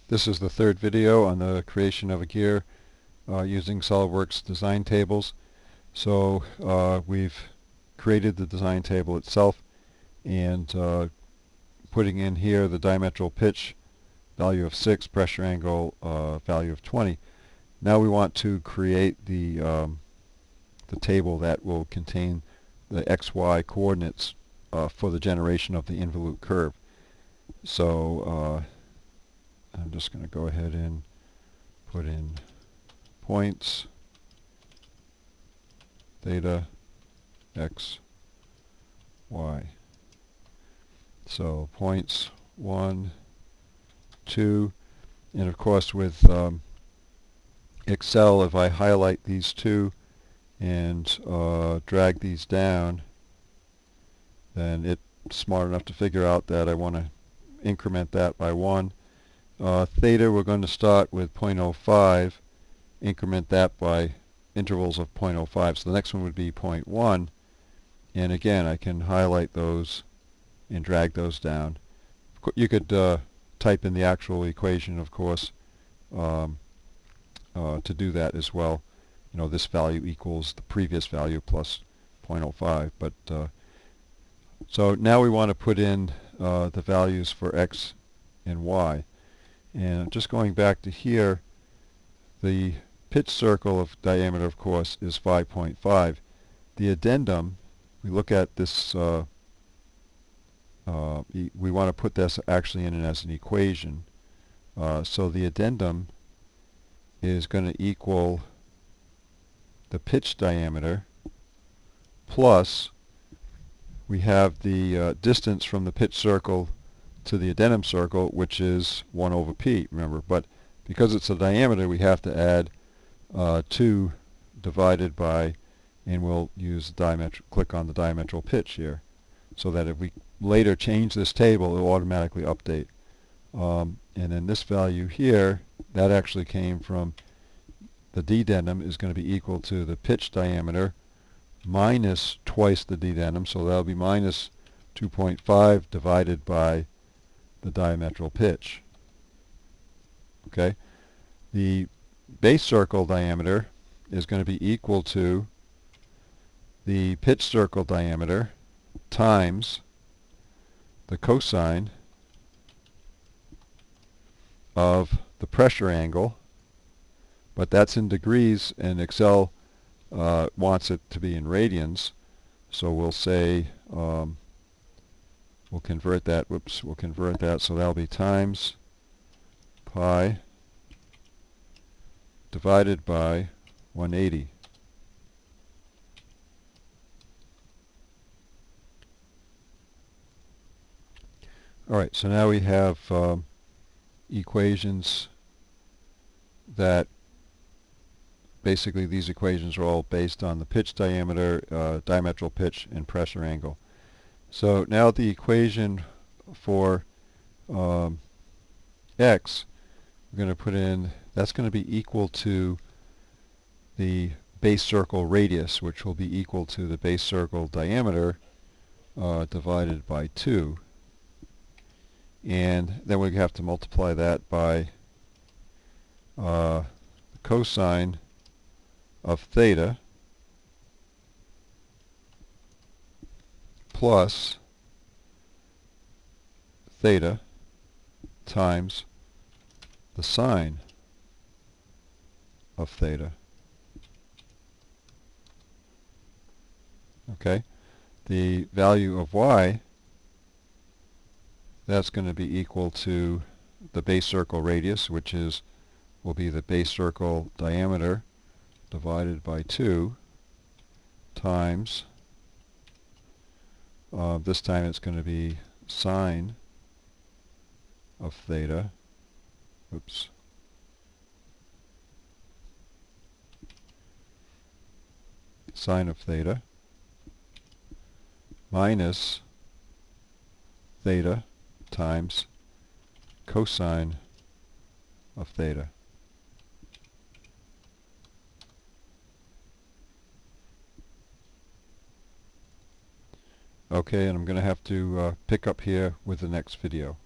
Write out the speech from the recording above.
This is the third video on the creation of a gear using SolidWorks design tables. So we've created the design table itself and putting in here the diametral pitch value of 6, pressure angle value of 20. Now we want to create the table that will contain the XY coordinates for the generation of the involute curve. So I'm just going to go ahead and put in points, theta, x, y. So points 1, 2, and of course with Excel, if I highlight these two and drag these down, then it's smart enough to figure out that I want to increment that by 1. Theta, we're going to start with 0.05, increment that by intervals of 0.05. So the next one would be 0.1, and again I can highlight those and drag those down. You could type in the actual equation, of course, to do that as well. You know, this value equals the previous value plus 0.05. But so now we want to put in the values for x and y. And just going back to here, the pitch circle of diameter, of course, is 5.5. The addendum, we look at this, we want to put this actually in as an equation. So the addendum is going to equal the pitch diameter plus we have the distance from the pitch circle to the addendum circle, which is 1 over p, remember. But because it's a diameter, we have to add 2 divided by, and we'll use the click on the diametral pitch here, so that if we later change this table, it will automatically update. And then this value here, that actually came from the dedendum, is going to be equal to the pitch diameter minus twice the dedendum, so that'll be minus 2.5 divided by the diametral pitch. Okay, the base circle diameter is going to be equal to the pitch circle diameter times the cosine of the pressure angle, but that's in degrees, and Excel wants it to be in radians, so we'll say we'll convert that, so that'll be times pi divided by 180. Alright, so now we have equations that basically, these equations are all based on the pitch diameter, diametral pitch, and pressure angle. So now the equation for x, we're going to put in, that's going to be equal to the base circle radius, which will be equal to the base circle diameter divided by 2. And then we have to multiply that by the cosine of theta plus theta times the sine of theta. Okay, the value of y, that's going to be equal to the base circle radius, which will be the base circle diameter divided by 2 times, this time it's going to be sine of theta, sine of theta minus theta times cosine of theta. Okay, and I'm going to have to pick up here with the next video.